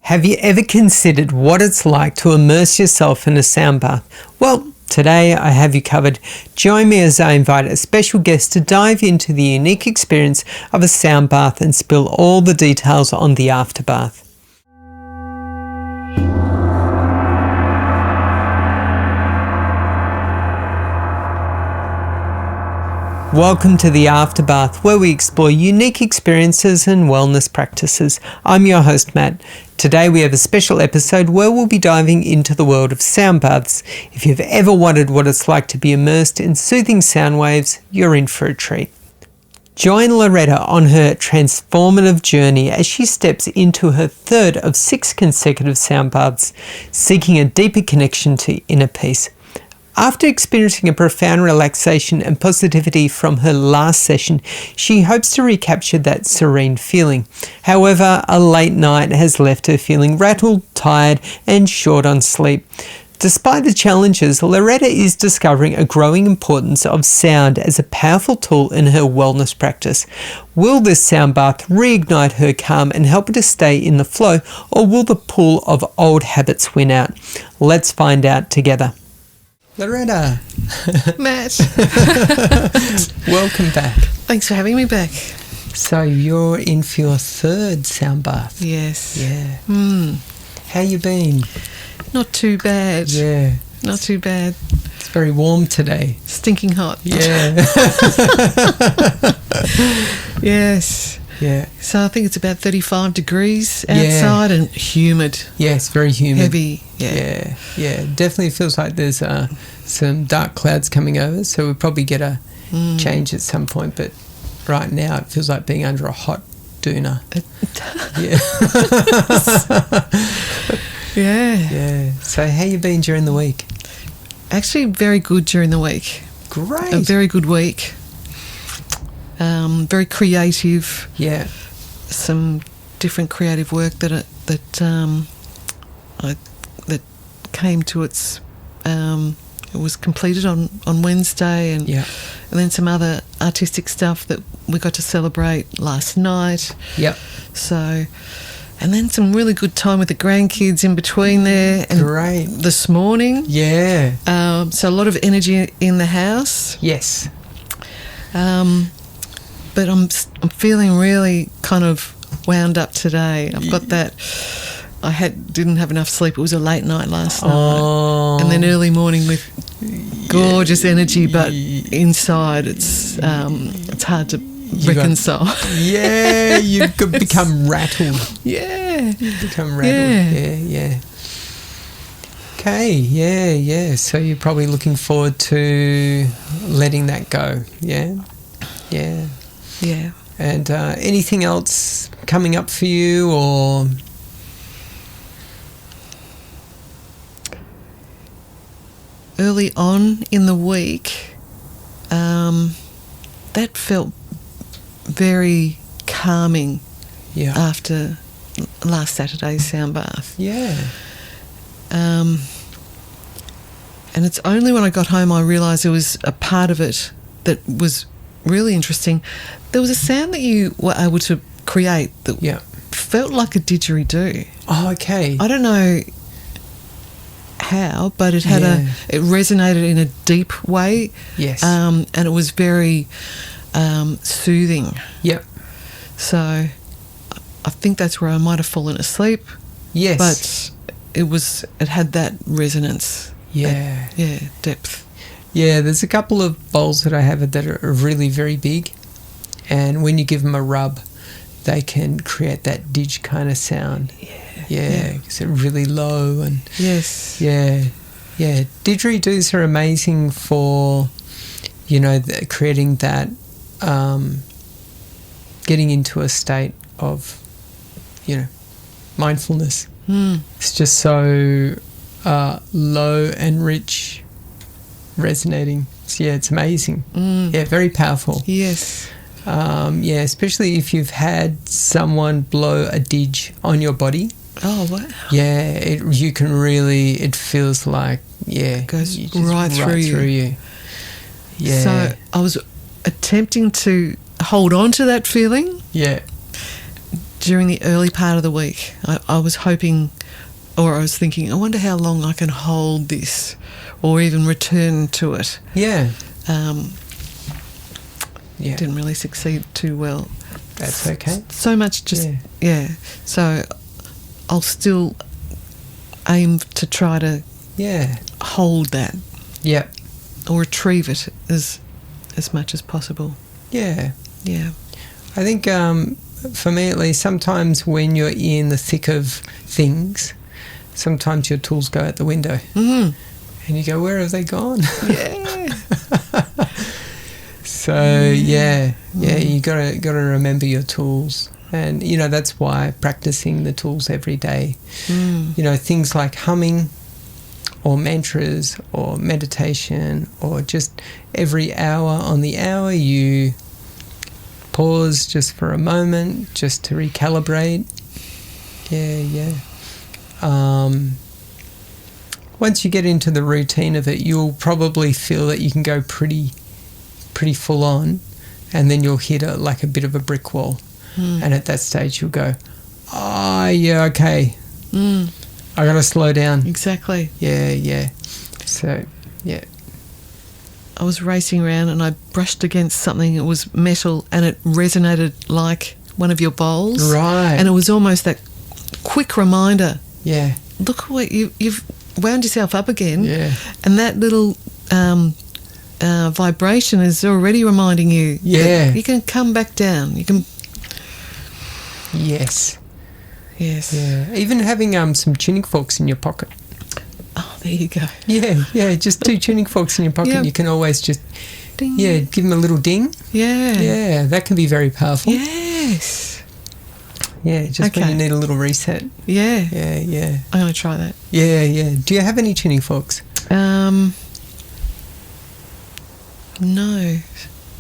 Have you ever considered what it's like to immerse yourself in a sound bath? Well, today I have you covered. Join me as I invite a special guest to dive into the unique experience of a sound bath and spill all the details on the Afterbath. Welcome to the Afterbath, where we explore unique experiences and wellness practices. I'm your host, Matt. Today we have a special episode where we'll be diving into the world of sound baths. If you've ever wondered what it's like to be immersed in soothing sound waves, you're in for a treat. Join Loretta on her transformative journey as she steps into her third of 6 consecutive sound baths, seeking a deeper connection to inner peace. After experiencing a profound relaxation and positivity from her last session, she hopes to recapture that serene feeling. However, a late night has left her feeling rattled, tired, and short on sleep. Despite the challenges, Loretta is discovering a growing importance of sound as a powerful tool in her wellness practice. Will this sound bath reignite her calm and help her to stay in the flow, or will the pull of old habits win out? Let's find out together. Loretta. Matt. Welcome back. Thanks for having me back. So you're in for your third sound bath. Yes. Yeah. How you been? Not too bad. Yeah. Not too bad. It's very warm today. Stinking hot. Yeah. Yes. Yeah. So I think it's about 35 degrees outside and humid. Yes, very humid. Heavy. Yeah. Definitely feels like there's some dark clouds coming over, so we'll probably get a change at some point. But right now it feels like being under a hot doona. Yeah. So how you been during the week? Actually, very good during the week. Great. A very good week. Very creative. Yeah. Some different creative work that came to its. It was completed on Wednesday, and then some other artistic stuff that we got to celebrate last night. Yep. So, and then some really good time with the grandkids in between there. And great. This morning. Yeah. So a lot of energy in the house. Yes. But I'm feeling really kind of wound up today. I've got that. I didn't have enough sleep. It was a late night last night, and then early morning with gorgeous energy. But inside, it's hard to reconcile. You could become rattled. Yeah, you become rattled. Yeah. Okay. Yeah. So you're probably looking forward to letting that go. Yeah. And anything else coming up for you, or? Early on in the week, that felt very calming. Yeah. After last Saturday's sound bath. Yeah. And it's only when I got home I realised there was a part of it that was really interesting. There was a sound that you were able to create that felt like a didgeridoo. Oh, okay. I don't know how, but it had it resonated in a deep way. Yes. And it was very soothing. Yep. So I think that's where I might have fallen asleep. Yes. But it had that resonance. Yeah. Depth. Yeah, there's a couple of bowls that I have that are really very big, and when you give them a rub, they can create that didge kind of sound. Yeah, because they're really low and yes. Yeah. Didgeridoos are amazing for, creating that, getting into a state of, mindfulness. It's just so low and rich. Resonating. So, it's amazing. Yeah, very powerful. Yes. Especially if you've had someone blow a didge on your body. Oh, wow. Yeah, it feels like, it goes right through you. Yeah. So I was attempting to hold on to that feeling. Yeah. during the early part of the week, I was hoping, or I was thinking, I wonder how long I can hold this or even return to it. Yeah. Didn't really succeed too well. That's okay. So much just, So I'll still aim to try to hold that. Yeah. Or retrieve it as much as possible. Yeah. Yeah. I think for me at least, sometimes when you're in the thick of things, sometimes your tools go out the window. Mm-hmm. And you go, where have they gone? Yeah. So, you got to remember your tools. And, that's why practicing the tools every day, things like humming or mantras or meditation, or just every hour on the hour you pause just for a moment just to recalibrate. Once you get into the routine of it, you'll probably feel that you can go pretty full on, and then you'll hit a bit of a brick wall. And at that stage you'll go, okay, I gotta slow down. Exactly. So I was racing around and I brushed against something. It was metal and it resonated like one of your bowls. Right. And it was almost that quick reminder. Yeah. Look what you've wound yourself up again. Yeah. And that little vibration is already reminding you that you can come back down. You can. Yes. Yes. Yeah. Even having some tuning forks in your pocket. Oh, there you go. Yeah. Just 2 tuning forks in your pocket. Yep. You can always just ding. Give them a little ding. Yeah. That can be very powerful. Yes. Yeah, just when you need a little reset. Yeah. I'm going to try that. Yeah. Do you have any tuning forks? No.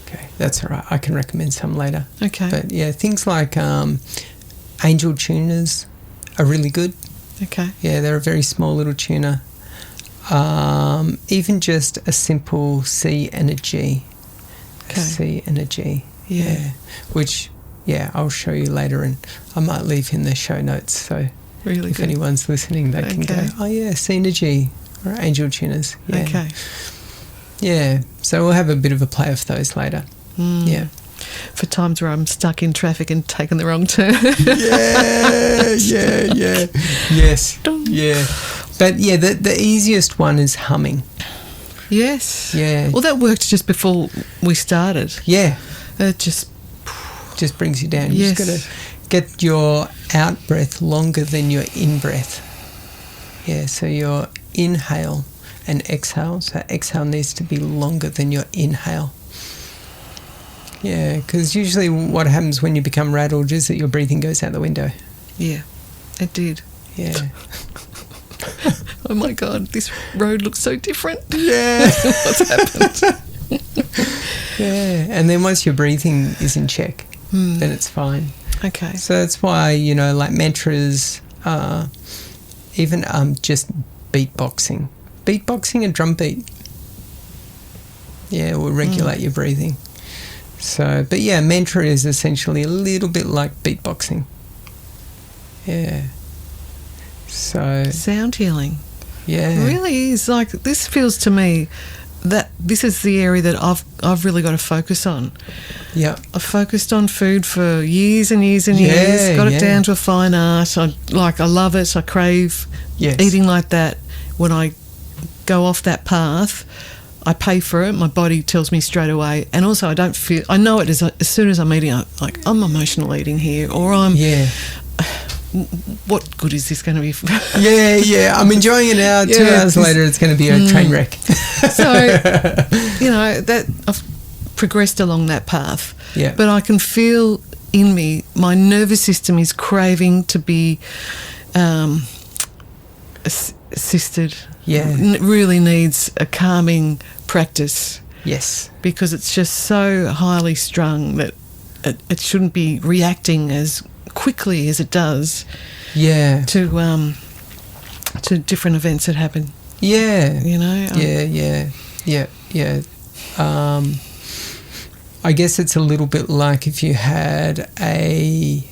Okay, that's all right. I can recommend some later. Okay. But things like angel tuners are really good. Okay. Yeah, they're a very small little tuner. Even just a simple C and a G. Okay. A C and a G. Yeah. Which, I'll show you later, and I might leave in the show notes. So really if anyone's listening, they can go, C and a G, or angel tuners. Yeah. Okay. Yeah, so we'll have a bit of a play of those later. Yeah. For times where I'm stuck in traffic and taking the wrong turn. Yes. Yeah. But the easiest one is humming. Yes. Yeah. Well, that worked just before we started. Yeah. It just brings you down. You just got to get your out breath longer than your in breath. Yeah, so your inhale and exhale. So exhale needs to be longer than your inhale. Yeah, because usually what happens when you become rattled is that your breathing goes out the window. Yeah, it did. Yeah. Oh my God, this road looks so different. Yeah. What's happened? Yeah, and then once your breathing is in check, then it's fine. Okay. So that's why, like mantras, even just beatboxing. Beatboxing and drum beat. Yeah, will regulate your breathing. So, but mantra is essentially a little bit like beatboxing. Yeah. So sound healing. Yeah. It really is. Like, this feels to me that this is the area that I've really got to focus on. Yeah. I've focused on food for years and years and years. Got it down to a fine art. I love it. I crave eating like that. When I go off that path, I pay for it. My body tells me straight away. And also I don't feel, I know it as soon as I'm eating, I'm emotional eating here, or I'm, what good is this going to be for? I'm enjoying it now. 2 hours later it's going to be a train wreck. So, that I've progressed along that path. Yeah. But I can feel in me, my nervous system is craving to be assisted. Yeah. Really needs a calming practice. Yes. Because it's just so highly strung that it shouldn't be reacting as quickly as it does to different events that happen. Yeah. I guess it's a little bit like if you had a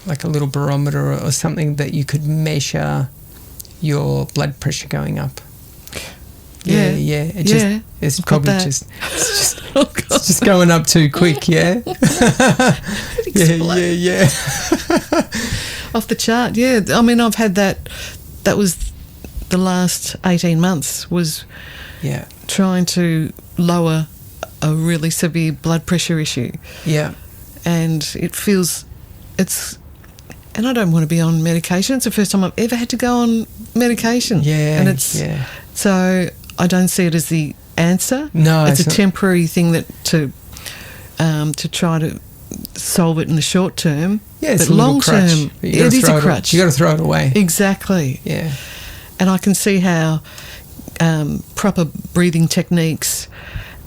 like a little barometer or something that you could measure your blood pressure going up. Yeah. It's I've got probably that. it's just going up too quick. Yeah. yeah. Off the chart. Yeah. I mean, I've had that. That was the last 18 months was trying to lower a really severe blood pressure issue. Yeah. And and I don't want to be on medication. It's the first time I've ever had to go on medication. Yeah. And so I don't see it as the answer. No, it's a temporary thing that to try to solve it in the short term. Yeah, it's but a long crutch, term, but it is a crutch. You got to throw it away. Exactly. Yeah. And I can see how proper breathing techniques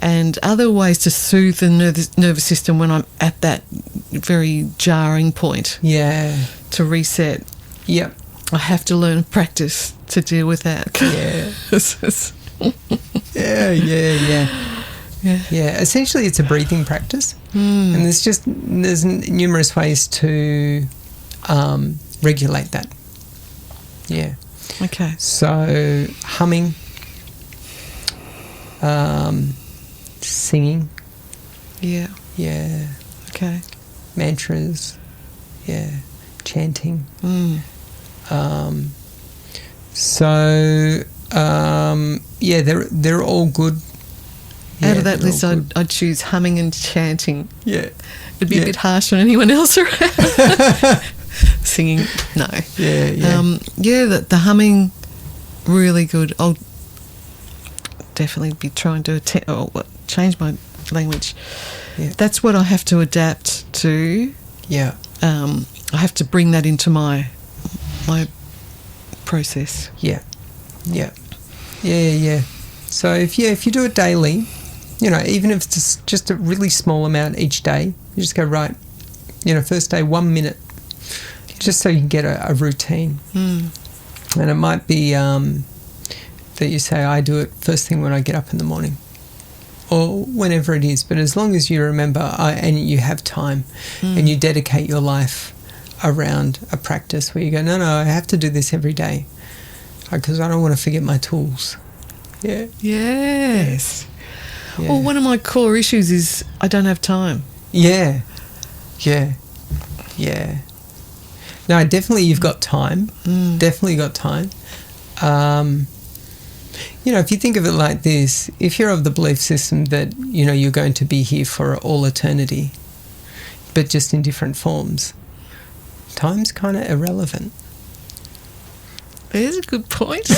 and other ways to soothe the nervous system when I'm at that very jarring point. Yeah. To reset. Yep. I have to learn and practice to deal with that. Yeah. Essentially, it's a breathing practice, and there's numerous ways to regulate that. Yeah. Okay. So humming, singing. Yeah. Yeah. Okay. Mantras. Yeah. Chanting. They're all good. Out of that list, I'd choose humming and chanting. Yeah. It'd be a bit harsh on anyone else around. Singing, no. The humming, really good. I'll definitely be trying to change my language. Yeah. That's what I have to adapt to. Yeah. I have to bring that into my process. Yeah. So if you do it daily, even if it's just a really small amount each day, you just go, right, first day 1 minute, just so you can get a routine. And it might be that you say, I do it first thing when I get up in the morning, or whenever it is, but as long as you remember and you have time and you dedicate your life around a practice where you go, no, I have to do this every day because I don't want to forget my tools. Yeah. Yes. Yeah. Well, one of my core issues is I don't have time. Yeah. No, definitely you've got time. Definitely got time. If you think of it like this, if you're of the belief system that, you're going to be here for all eternity, but just in different forms, time's kind of irrelevant. There's a good point.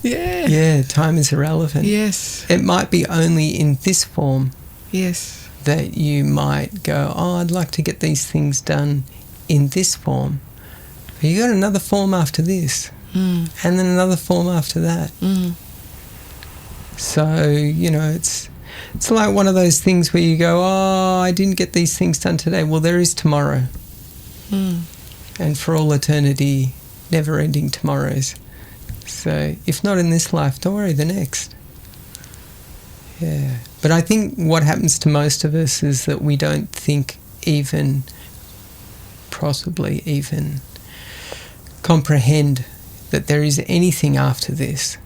Yeah. Yeah, time is irrelevant. Yes. It might be only in this form. Yes. That you might go, I'd like to get these things done in this form. But you got another form after this. And then another form after that. So, it's like one of those things where you go, I didn't get these things done today. Well, there is tomorrow. And for all eternity, never-ending tomorrows. So if not in this life, don't worry, the next. Yeah. But I think what happens to most of us is that we don't think possibly even comprehend that there is anything after this.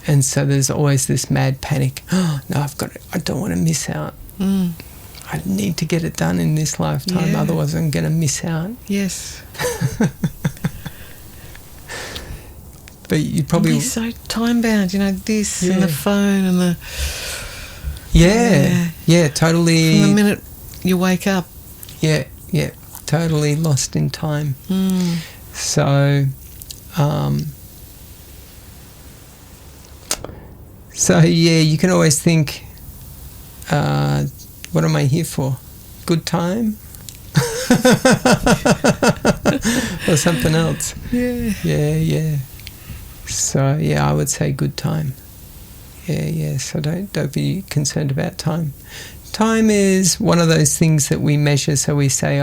And so there's always this mad panic. Oh, no, I don't want to miss out. I need to get it done in this lifetime, otherwise I'm going to miss out. Yes. But you probably... It's so time-bound, this and the phone and the... Yeah, totally... From the minute you wake up. Yeah, totally lost in time. So you can always think, what am I here for? Good time? Or something else? Yeah. So, I would say good time. Yeah. So don't be concerned about time. Time is one of those things that we measure, so we say,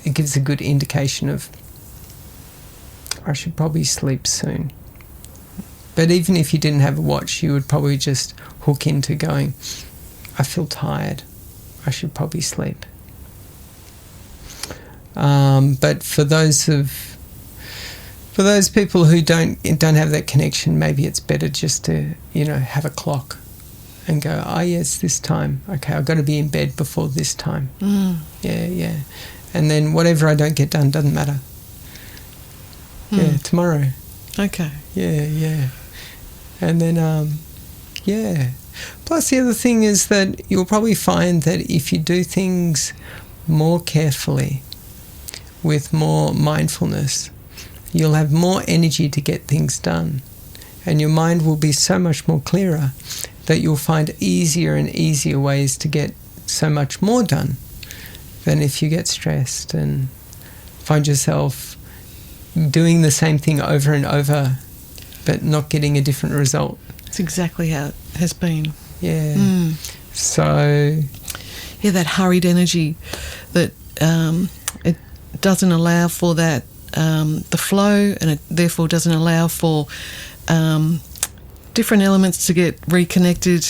it gives a good indication of, I should probably sleep soon. But even if you didn't have a watch, you would probably just hook into going, I feel tired. I should probably sleep. But for those people who don't have that connection, maybe it's better just to, have a clock and go, oh yes, this time. Okay, I've got to be in bed before this time. Yeah. And then whatever I don't get done doesn't matter. Yeah, tomorrow. Okay. Yeah. And then, Plus the other thing is that you'll probably find that if you do things more carefully, with more mindfulness, you'll have more energy to get things done. And your mind will be so much more clearer that you'll find easier and easier ways to get so much more done than if you get stressed and find yourself doing the same thing over and over but not getting a different result. It's exactly how it has been. Yeah. So... Yeah, that hurried energy that it doesn't allow for that, the flow, and it therefore doesn't allow for different elements to get reconnected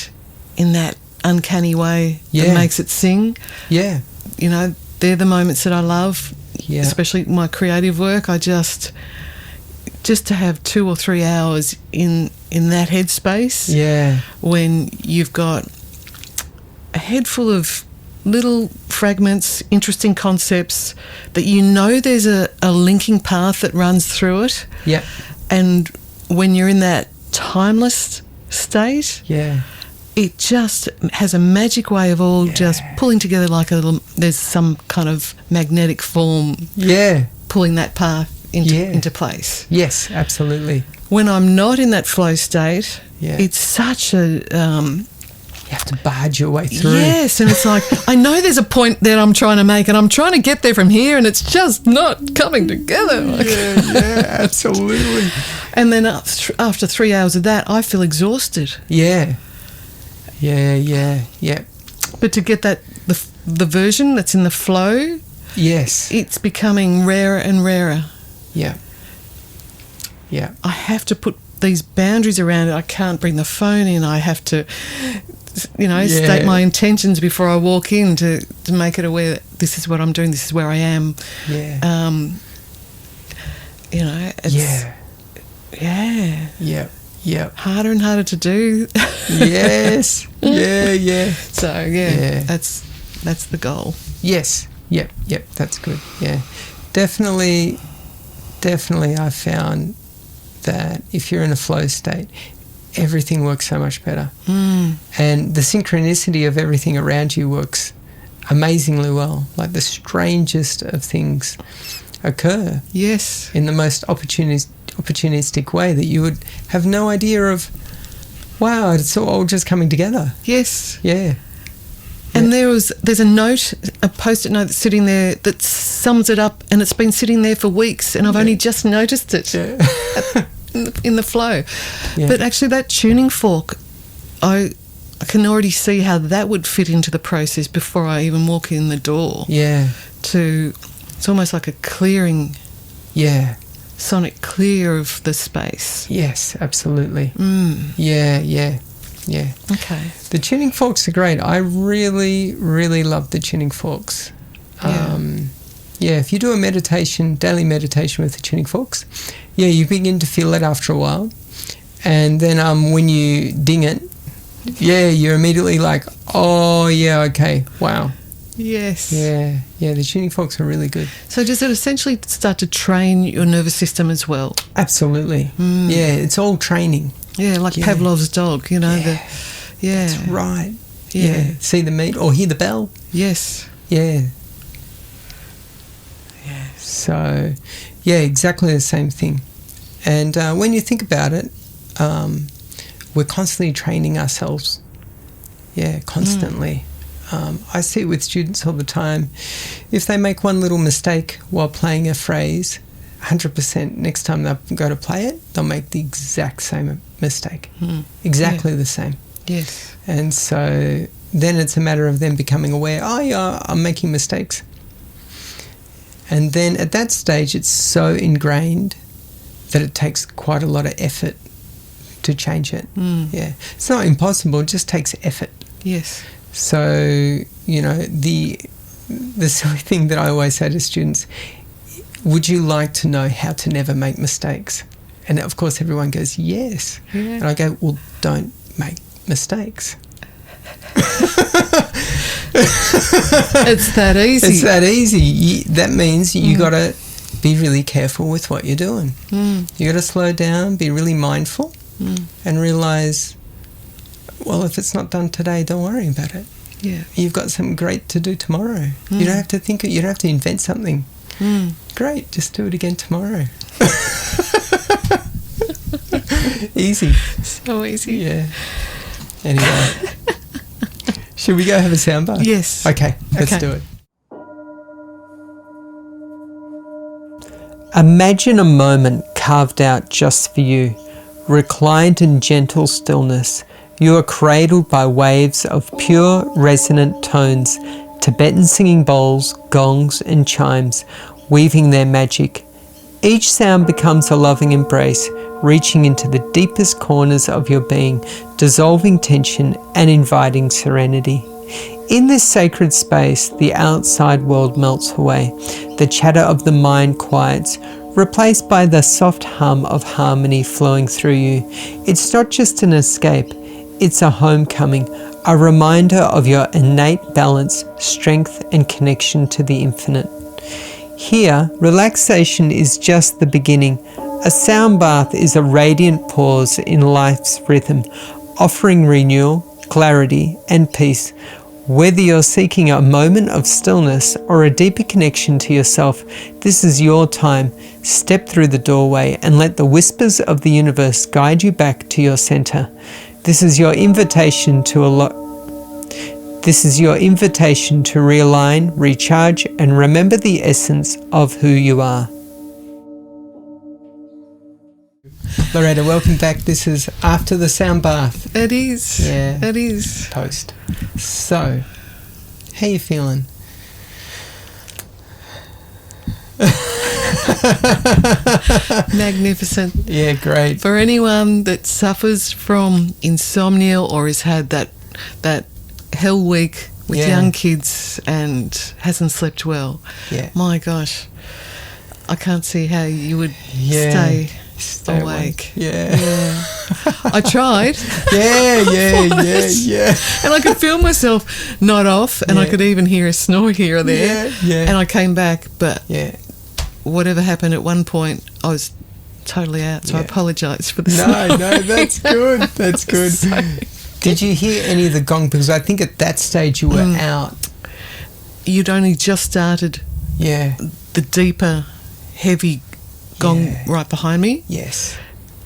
in that uncanny way that makes it sing. Yeah. They're the moments that I love, especially my creative work. I just to have 2 or 3 hours in that headspace when you've got a head full of little fragments, interesting concepts that there's a linking path that runs through it. Yeah. And when you're in that timeless state, it just has a magic way of all just pulling together like there's some kind of magnetic form pulling that path into place. Yes, absolutely. When I'm not in that flow state, it's such a... you have to barge your way through. Yes, and it's like, I know there's a point that I'm trying to make and I'm trying to get there from here and it's just not coming together. Absolutely. And then after 3 hours of that, I feel exhausted. Yeah. But to get that, the version that's in the flow, it's becoming rarer and rarer. Yeah. I have to put these boundaries around it. I can't bring the phone in. I have to... state my intentions before I walk in to make it aware that this is what I'm doing, this is where I am. It's harder and harder to do. Yes. So that's the goal. Yes. Yep, that's good. Yeah. Definitely I found that if you're in a flow state, everything works so much better. And the synchronicity of everything around you works amazingly well. Like the strangest of things occur. Yes. In the most opportunistic way that you would have no idea of, wow, it's all just coming together. Yes. Yeah. And there's a post-it note that's sitting there that sums it up, and it's been sitting there for weeks and I've only just noticed it. In the flow. But actually that tuning fork, I can already see how that would fit into the process before I even walk in the door. It's almost like a clearing, sonic clear of the space. Yes, absolutely. Yeah. Okay. The tuning forks are great. I really, really love the tuning forks. If you do a daily meditation with the tuning forks, you begin to feel it after a while. And then when you ding it, you're immediately like, oh, okay, wow. Yes. Yeah, the tuning forks are really good. So does it essentially start to train your nervous system as well? Absolutely. Yeah, it's all training. Yeah, like Pavlov's dog, That's right. Yeah. See the meat or hear the bell. Yes. Yeah. So, exactly the same thing. And when you think about it, we're constantly training ourselves. Yeah, constantly. I see it with students all the time. If they make one little mistake while playing a phrase, 100% next time they go to play it, they'll make the exact same mistake. Exactly the same. Yes. And so then it's a matter of them becoming aware, I'm making mistakes. And then at that stage, it's so ingrained that it takes quite a lot of effort to change it. Yeah, it's not impossible. It just takes effort. Yes. So, you know, the silly thing that I always say to students, would you like to know how to never make mistakes? And of course everyone goes, yes. Yeah. And I go, well, don't make mistakes. It's that easy. It's that easy. That means you got to be really careful with what you're doing. You got to slow down, be really mindful, and realise, well, if it's not done today, don't worry about it. Yeah. You've got something great to do tomorrow. You don't have to think it. You don't have to invent something. Great, just do it again tomorrow. Easy. So easy. Yeah. Anyway, should we go have a sound bath? Yes. Okay, let's do it. Imagine a moment carved out just for you, reclined in gentle stillness. You are cradled by waves of pure, resonant tones, Tibetan singing bowls, gongs and chimes, weaving their magic. Each sound becomes a loving embrace, reaching into the deepest corners of your being, dissolving tension and inviting serenity. In this sacred space, the outside world melts away. The chatter of the mind quiets, replaced by the soft hum of harmony flowing through you. It's not just an escape, it's a homecoming, a reminder of your innate balance, strength and connection to the infinite. Here, relaxation is just the beginning. A sound bath is a radiant pause in life's rhythm, offering renewal, clarity and peace. Whether you're seeking a moment of stillness or a deeper connection to yourself, this is your time. Step through the doorway and let the whispers of the universe guide you back to your center. This is your invitation to realign, recharge, and remember the essence of who you are. Loretta, welcome back. This is after the sound bath. It is. Yeah. It is. Post. So, how you feeling? Magnificent. Yeah, great. For anyone that suffers from insomnia or has had that hell week with young kids and hasn't slept well, my gosh, I can't see how you would stay awake. Yeah. I tried. Yeah. And I could feel myself nod off, and I could even hear a snore here or there. Yeah. And I came back, but whatever happened at one point, I was totally out. So I apologise for the snore. No, that's good. That's good. Did you hear any of the gong? Because I think at that stage you were out. You'd only just started the deeper, heavy gong right behind me. Yes.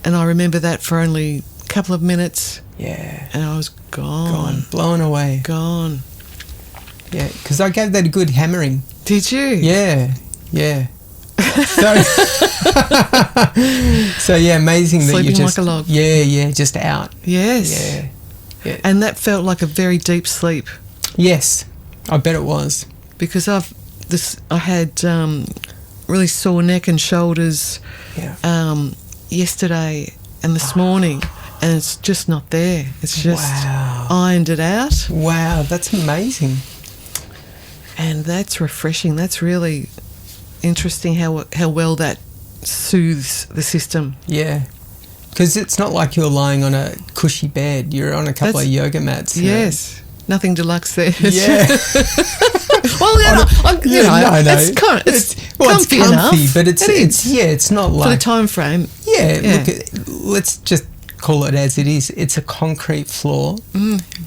And I remember that for only a couple of minutes. Yeah. And I was gone. Blown away. Gone. Yeah, because I gave that a good hammering. Did you? Yeah. So yeah, amazing that Sleeping you just like a log. Just out. Yes. Yeah. And that felt like a very deep sleep. Yes, I bet it was. Because I had really sore neck and shoulders yesterday and this morning, and it's just not there. It's just ironed it out. Wow, that's amazing. And that's refreshing. That's really interesting how well that soothes the system. Yeah. Because it's not like you're lying on a cushy bed. You're on a couple of yoga mats. Yes. Nothing deluxe there. Yeah. Well, it's kind of it's comfy enough, but it's not like for the time frame. Yeah. Look, let's just call it as it is. It's a concrete floor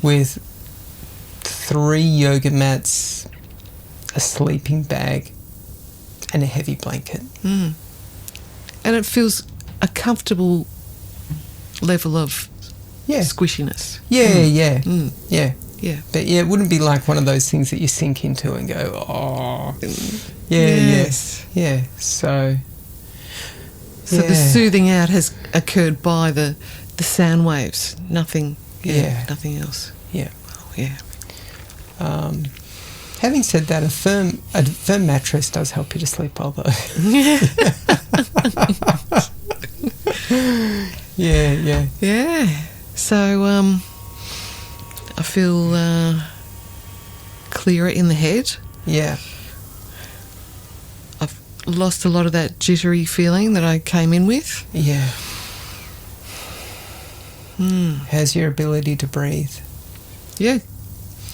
with 3 yoga mats, a sleeping bag, and a heavy blanket. And it feels a comfortable level of squishiness. Yeah. But it wouldn't be like one of those things that you sink into and go, oh. Yes. Yeah. So the soothing out has occurred by the sound waves. Nothing else. Yeah. Yeah. Having said that, a firm mattress does help you to sleep well, though. Yeah. Yeah. So I feel clearer in the head. Yeah. I've lost a lot of that jittery feeling that I came in with. Yeah. How's your ability to breathe? Yeah.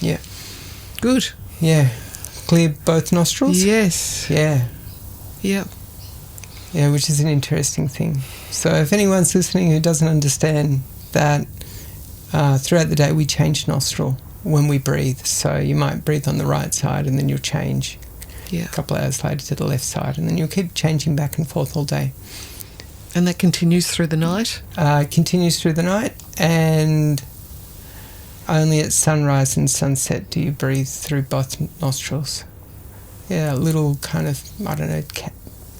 Yeah. Good. Yeah. Clear both nostrils? Yes. Yeah. Yep. Yeah, which is an interesting thing. So if anyone's listening who doesn't understand that, throughout the day we change nostril when we breathe. So you might breathe on the right side and then you'll change a couple of hours later to the left side, and then you'll keep changing back and forth all day. And that continues through the night? Continues through the night, and only at sunrise and sunset do you breathe through both nostrils. Yeah, a little kind of,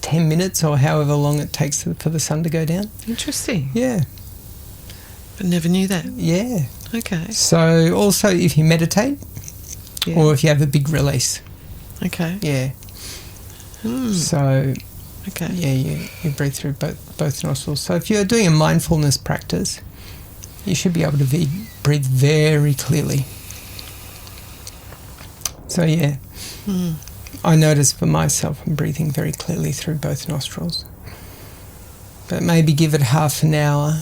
10 minutes or however long it takes for the sun to go down. Interesting. Yeah. But never knew that. Yeah. Okay. So also if you meditate or if you have a big release. Okay. Yeah. So okay. Yeah, you breathe through both nostrils. So if you're doing a mindfulness practice, you should be able to breathe very clearly. So yeah. I notice for myself I'm breathing very clearly through both nostrils. But maybe give it half an hour,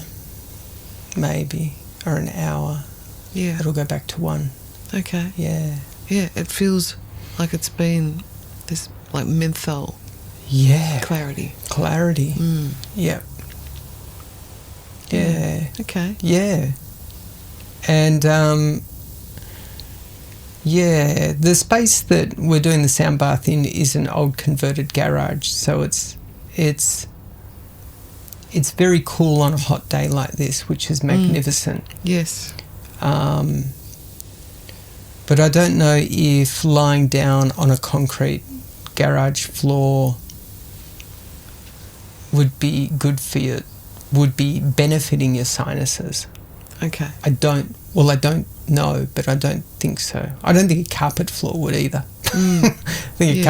maybe, or an hour. Yeah. It'll go back to 1. Okay. Yeah. Yeah, it feels like it's been this like menthol. Yeah. Clarity. Yeah. Yeah. Okay. Yeah. And the space that we're doing the sound bath in is an old converted garage, so it's very cool on a hot day like this, which is magnificent. Yes. But I don't know if lying down on a concrete garage floor would be good for you, would be benefiting your sinuses. Okay. I don't know, but I don't think so. I don't think a carpet floor would either. I think a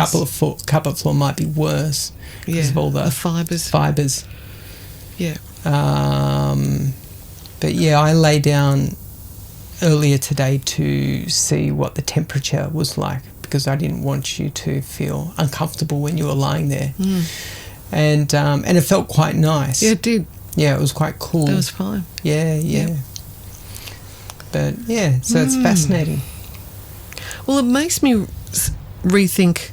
carpet floor might be worse because of all the fibres. Yeah. But yeah, I lay down earlier today to see what the temperature was like because I didn't want you to feel uncomfortable when you were lying there. And it felt quite nice. Yeah, it did. Yeah, it was quite cool. That was fine. Yeah. Yep. But yeah, so it's fascinating. Well, it makes me rethink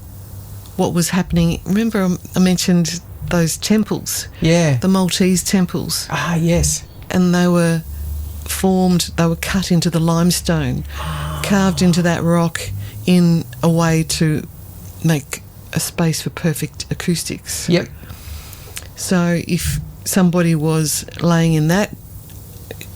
what was happening. Remember I mentioned those temples? Yeah. The Maltese temples. Ah, yes. And they were cut into the limestone, carved into that rock in a way to make a space for perfect acoustics. Yep. So if somebody was laying in that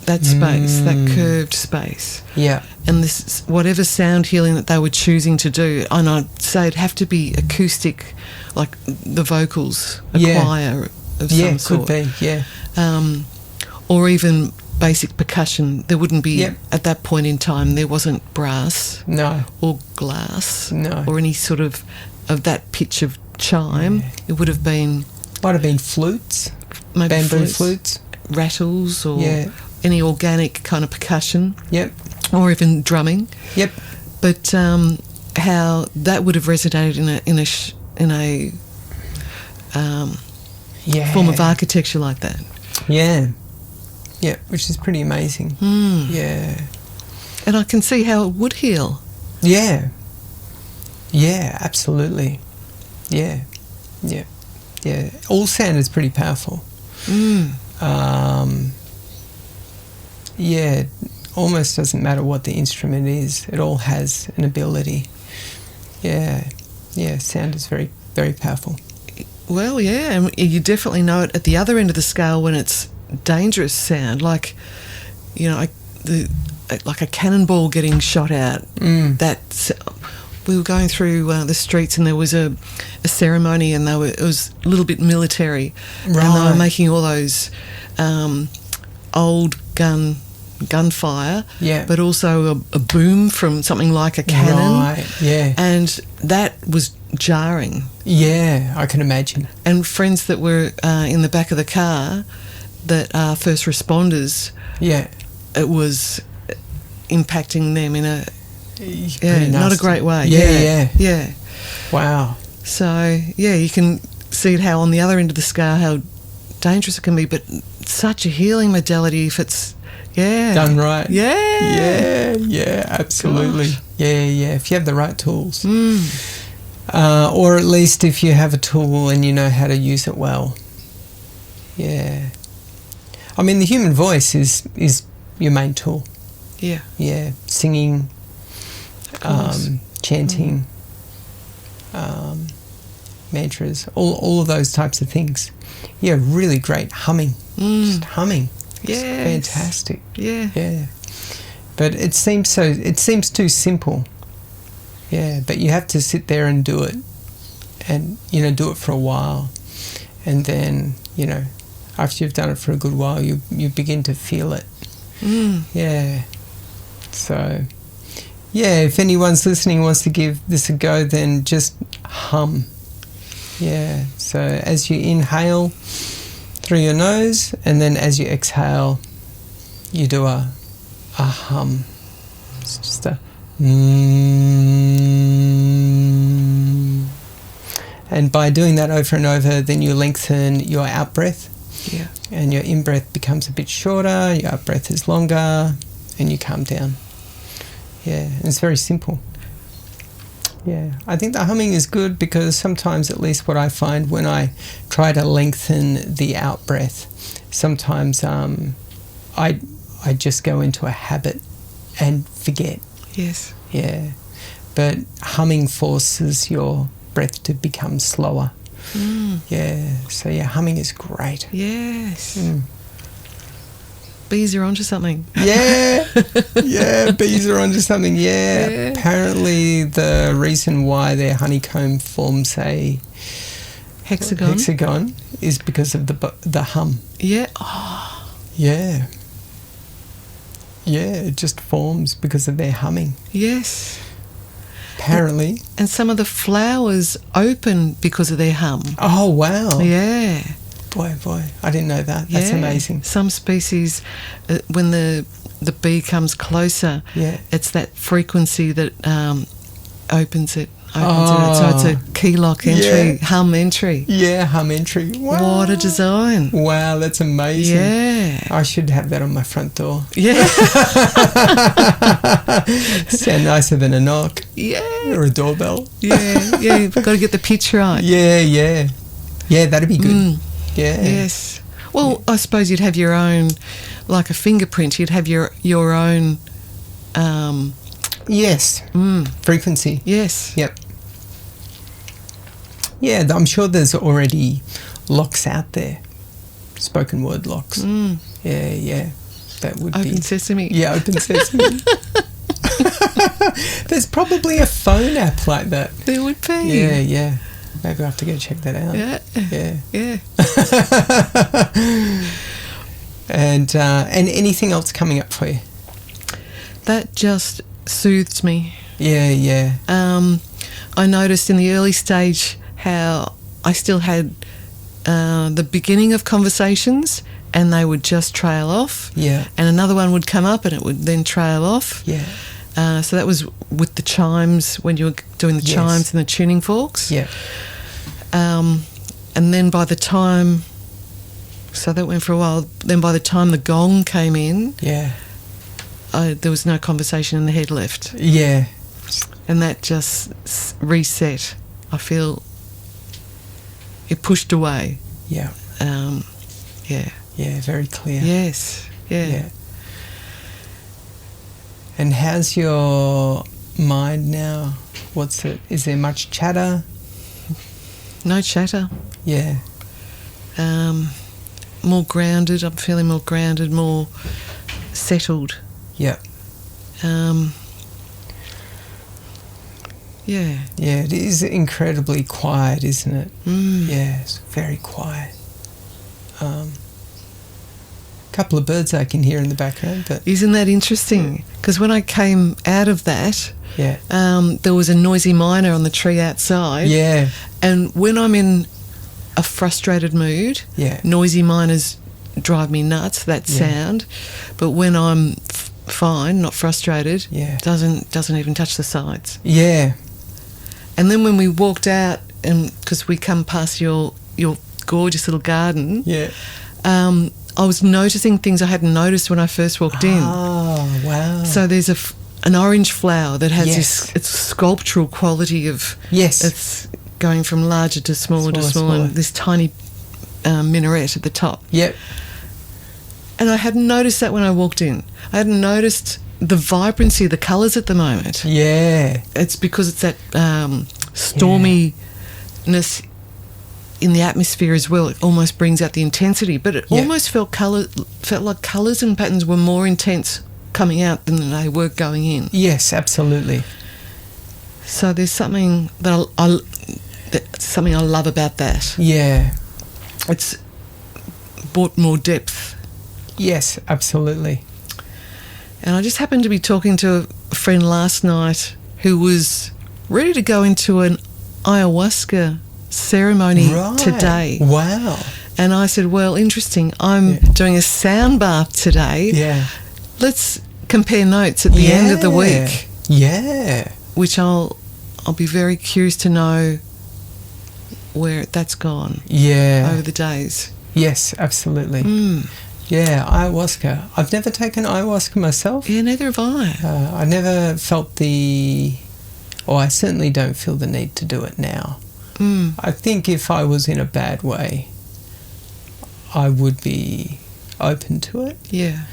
space, that curved space, and this whatever sound healing that they were choosing to do, and I'd say it'd have to be acoustic, like the vocals, a choir of some sort. Could be, or even basic percussion. There wouldn't be at that point in time. There wasn't brass, or glass, or any sort of that pitch of chime. It would have been flutes, maybe bamboo flutes, rattles, or any organic kind of percussion. Yep. Or even drumming. Yep. But how that would have resonated in a form of architecture like that. Yeah. Yeah, which is pretty amazing. Yeah. And I can see how it would heal. Yeah. Yeah, absolutely. Yeah. Yeah. Yeah. All sound is pretty powerful. Yeah, almost doesn't matter what the instrument is. It all has an ability. Yeah. Yeah, sound is very, very powerful. Well, yeah, and you definitely know it at the other end of the scale when it's dangerous sound, like, like a cannonball getting shot out. We were going through the streets and there was a ceremony and it was a little bit military. Right. And they were making all those old gunfire, but also a boom from something like a cannon. Right, yeah. And that was jarring. Yeah, I can imagine. And friends that were in the back of the car, that are first responders, Yeah. it was impacting them in a Pretty not a nasty. great way. Yeah. Wow. So you can see how on the other end of the scale how dangerous it can be, but such a healing modality if it's done right. Yeah, Absolutely. Gosh. Yeah. If you have the right tools, or at least if you have a tool and you know how to use it well. Yeah. I mean, the human voice is your main tool. Yeah. Singing, chanting, mantras, all of those types of things. Yeah, really great. Humming. Just humming. Yes. Fantastic. Yeah. But it seems too simple. Yeah, but you have to sit there and do it, and do it for a while, and then after you've done it for a good while, you begin to feel it. Yeah. So, yeah, if anyone's listening wants to give this a go, then just hum. Yeah. So as you inhale through your nose, and then as you exhale, you do a hum. It's just a and by doing that over and over, then you lengthen your out breath. Yeah. And your in breath becomes a bit shorter, your out breath is longer, and you calm down. Yeah, and it's very simple. Yeah, I think the humming is good because sometimes, at least what I find when I try to lengthen the out breath, sometimes I just go into a habit and forget. Yes. Yeah, but humming forces your breath to become slower. Yeah, so humming is great. Yes. Bees are onto something. Yeah, bees are onto something. Yeah. Apparently the reason why their honeycomb forms a hexagon is because of the hum. Yeah. Yeah, it just forms because of their humming. Yes. Apparently. And some of the flowers open because of their hum. Oh, wow. Yeah. Boy, I didn't know that. That's amazing. Some species, when the bee comes closer, it's that frequency that opens it. So it's a key lock entry, hum entry. Yeah, hum entry. Wow. What a design. Wow, that's amazing. Yeah. I should have that on my front door. Yeah. Sound nicer than a knock. Yeah. Or a doorbell. Yeah, you've got to get the pitch right. Yeah, that'd be good. Yeah. Yes. Well, I suppose you'd have your own, like a fingerprint, you'd have your own... Yes. Frequency. Yes. Yep. Yeah, I'm sure there's already locks out there. Spoken word locks. Yeah. That would be... Open sesame. Yeah, open sesame. There's probably a phone app like that. There would be. Yeah. Maybe I'll have to go check that out. Yeah. And anything else coming up for you? That just soothes me. Yeah. I noticed in the early stage how I still had the beginning of conversations and they would just trail off. Yeah. And another one would come up and it would then trail off. Yeah. So that was with the chimes, when you were doing the chimes and the tuning forks. Yeah. And then by the time, so that went for a while, then by the time the gong came in, there was no conversation in the head left. Yeah. And that just reset. I feel it pushed away. Yeah. Yeah, very clear. Yes. Yeah. And how's your mind now? What's it? Is there much chatter? No chatter. Yeah. More grounded. I'm feeling more grounded, more settled. Yeah. Yeah. Yeah, it is incredibly quiet, isn't it? Yeah, it's very quiet. Couple of birds I can hear in the background, but isn't that interesting? Because when I came out of that, there was a noisy miner on the tree outside. Yeah. And when I'm in a frustrated mood, Yeah. noisy miners drive me nuts, that sound. But when I'm fine, not frustrated, doesn't even touch the sides. Yeah. And then when we walked out, and because we come past your gorgeous little garden, I was noticing things I hadn't noticed when I first walked in. Oh, wow. So there's an orange flower that has it's sculptural quality of... Yes. It's going from larger to smaller to smaller, and this tiny minaret at the top. Yep. And I hadn't noticed that when I walked in. I hadn't noticed the vibrancy of the colours at the moment. Yeah. It's because it's that storminess in the atmosphere as well. It almost brings out the intensity, but it almost felt like colours and patterns were more intense coming out than they were going in. Yes, absolutely. So there's something that I love about that. Yeah. It's brought more depth. Yes, absolutely. And I just happened to be talking to a friend last night who was ready to go into an ayahuasca ceremony today. Wow. And I said, well, interesting. I'm doing a sound bath today. Yeah. Let's compare notes at the end of the week. Yeah. Which I'll be very curious to know where that's gone. Yeah. Over the days. Yes, absolutely. Yeah, ayahuasca. I've never taken ayahuasca myself. Yeah, neither have I. I never felt I certainly don't feel the need to do it now. I think if I was in a bad way, I would be open to it. Yeah.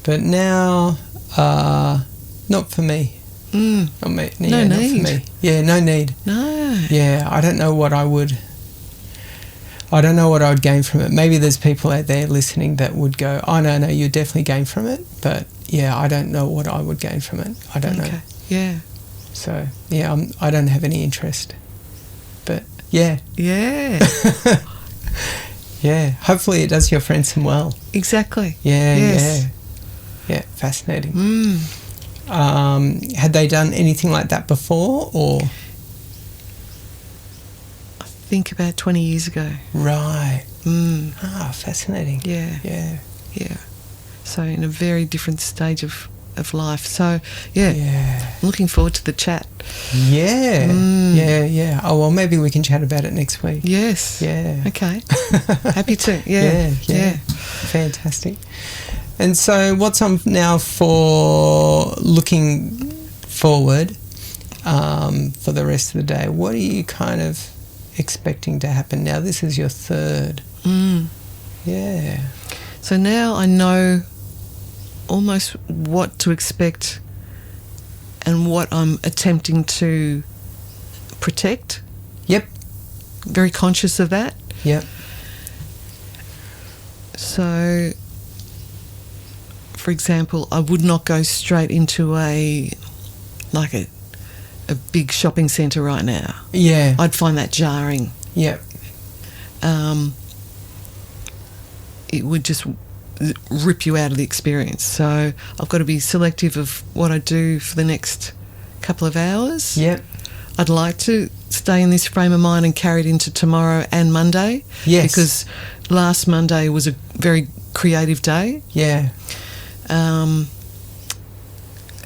But now, not for me. No need. Not for me. Yeah, no need. No. Yeah, I don't know what I would gain from it. Maybe there's people out there listening that would go, oh, no, you definitely gain from it. But, yeah, I don't know what I would gain from it. I don't know. Yeah. So, yeah, I don't have any interest. But, yeah. Yeah. Yeah. Hopefully it does your friend some well. Exactly. Yeah, yes. Yeah. Fascinating. Had they done anything like that before, or...? I think about 20 years ago. Right. Fascinating. Yeah. Yeah. Yeah. So in a very different stage of life. So, I'm looking forward to the chat. Yeah. Yeah. Oh, well, maybe we can chat about it next week. Yes. Yeah. Okay. Happy to. Yeah. Fantastic. And so what's on now for looking forward for the rest of the day? What are you kind of expecting to happen now? This is your third. Yeah. So now I know almost what to expect and what I'm attempting to protect. Yep. Very conscious of that. Yep. So, for example, I would not go straight into a big shopping centre right now. Yeah. I'd find that jarring. Yep. It would just rip you out of the experience. So I've got to be selective of what I do for the next couple of hours. Yep. I'd like to stay in this frame of mind and carry it into tomorrow and Monday. Yes. Because last Monday was a very creative day. Yeah. And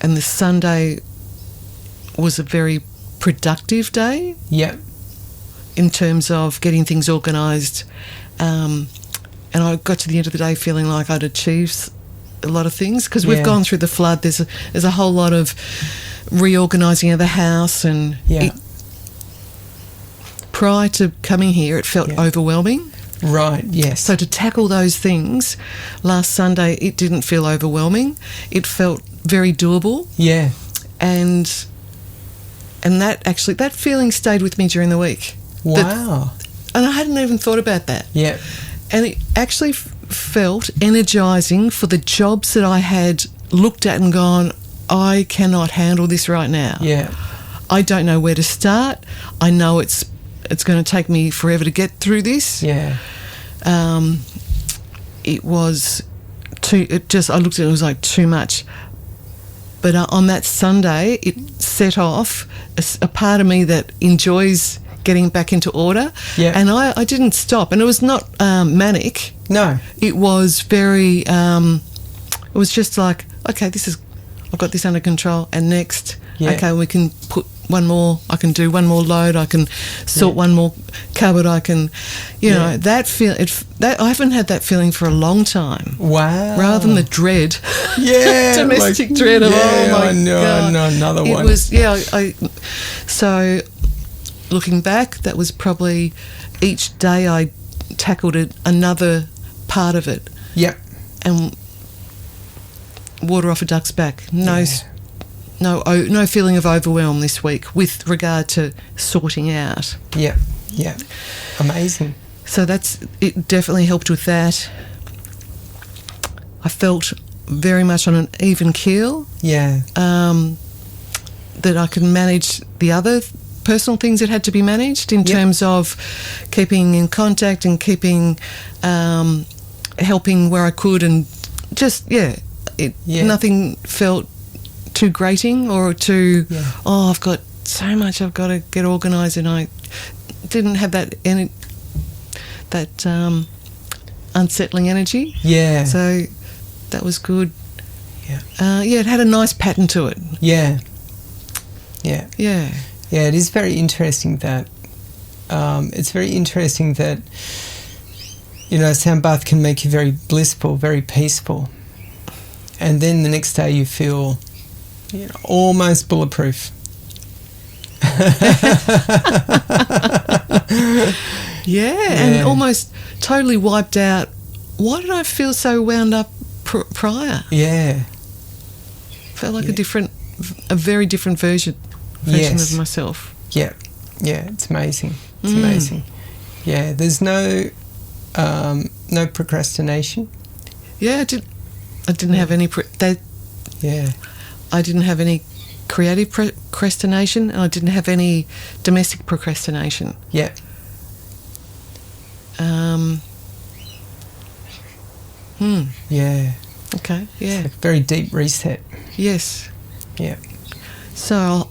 the Sunday was a very productive day. Yep. In terms of getting things organised. And I got to the end of the day feeling like I'd achieved a lot of things because we've gone through the flood. There's a whole lot of reorganising of the house, and prior to coming here, it felt overwhelming. Right. Yes. So to tackle those things, last Sunday it didn't feel overwhelming. It felt very doable. Yeah. And that feeling stayed with me during the week. Wow. And I hadn't even thought about that. Yeah. And it actually felt energising for the jobs that I had looked at and gone, I cannot handle this right now. Yeah. I don't know where to start. I know it's going to take me forever to get through this. Yeah. It was I looked at it, it was like too much. But on that Sunday, it set off a part of me that enjoys getting back into order. Yeah. And I didn't stop. And it was not manic. No. It was very, it was just like, okay, I've got this under control. And next, okay, we can put one more, I can do one more load, I can sort one more cupboard, I can, you know, that I haven't had that feeling for a long time. Wow. Rather than the dread. Yeah. Domestic dread of, oh my God. I know another one. It was, so looking back, that was probably each day I tackled another part of it. Yep. And water off a duck's back. No feeling of overwhelm this week with regard to sorting out. Yeah, yeah. Amazing. So it definitely helped with that. I felt very much on an even keel. Yeah. That I could manage the other personal things that had to be managed in terms of keeping in contact and keeping, helping where I could, and just, nothing felt too grating or too, I've got so much I've got to get organised, and I didn't have that unsettling energy. Yeah. So that was good. Yeah. It had a nice pattern to it. Yeah. Yeah. Yeah. Yeah, it is very interesting that sound bath can make you very blissful, very peaceful. And then the next day you feel almost bulletproof. And almost totally wiped out. Why did I feel so wound up prior? Yeah. Felt like a very different version of myself. Yeah. Yeah, it's amazing. It's amazing. Yeah, there's no procrastination. Yeah, I didn't have any I didn't have any creative procrastination, and I didn't have any domestic procrastination. Yeah. Yeah. Okay. Yeah. It's a very deep reset. Yes. Yeah. So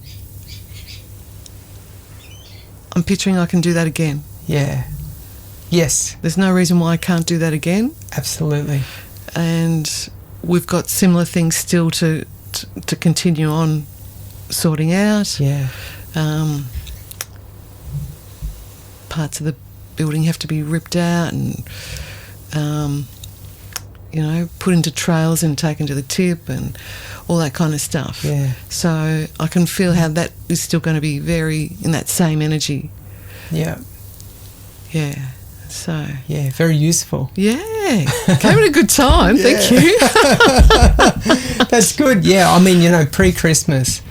I'm picturing I can do that again. Yeah. Yes. There's no reason why I can't do that again. Absolutely. And we've got similar things still to continue on sorting out. Yeah. Parts of the building have to be ripped out and, put into trails and taken to the tip and all that kind of stuff. Yeah. So I can feel how that is still going to be very in that same energy. Yeah. Yeah. So. Yeah, very useful. Yeah. Came at a good time. Thank you. That's good. Yeah, I mean, pre-Christmas,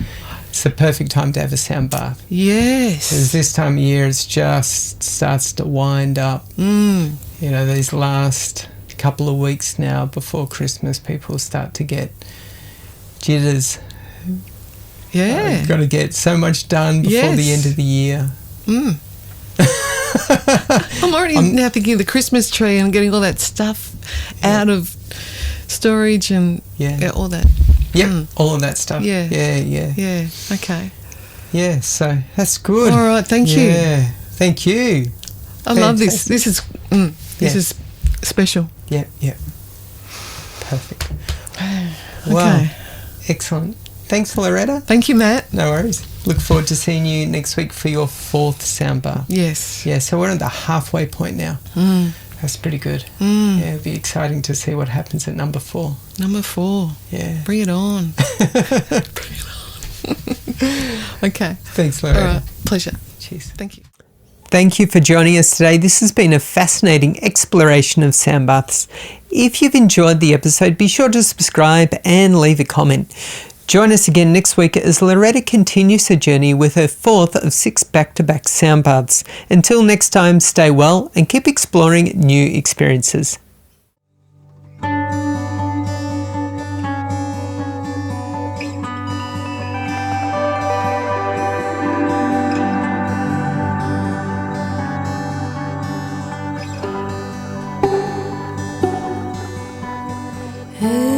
it's the perfect time to have a sound bath. Yes. Because this time of year it just starts to wind up. These last couple of weeks now before Christmas, people start to get jitters. Yeah. You've got to get so much done before the end of the year. I'm already now thinking of the Christmas tree and getting all that stuff out of storage and all that. Yep, all of that stuff. Yeah. Yeah. Okay. Yeah, so that's good. All right, thank you. Yeah, thank you. I love this. This is is special. Yeah. Perfect. Okay. Wow. Excellent. Thanks, Loretta. Thank you, Matt. No worries. Look forward to seeing you next week for your 4th sound bath. Yes. Yeah, so we're at the halfway point now. That's pretty good. Yeah, it'll be exciting to see what happens at number 4. Number 4. Yeah. Bring it on. Bring it on. Okay. Thanks, Loretta. All right. Pleasure. Cheers. Thank you. Thank you for joining us today. This has been a fascinating exploration of sound baths. If you've enjoyed the episode, be sure to subscribe and leave a comment. Join us again next week as Loretta continues her journey with her 4th of 6 back-to-back sound baths. Until next time, stay well and keep exploring new experiences. Hey.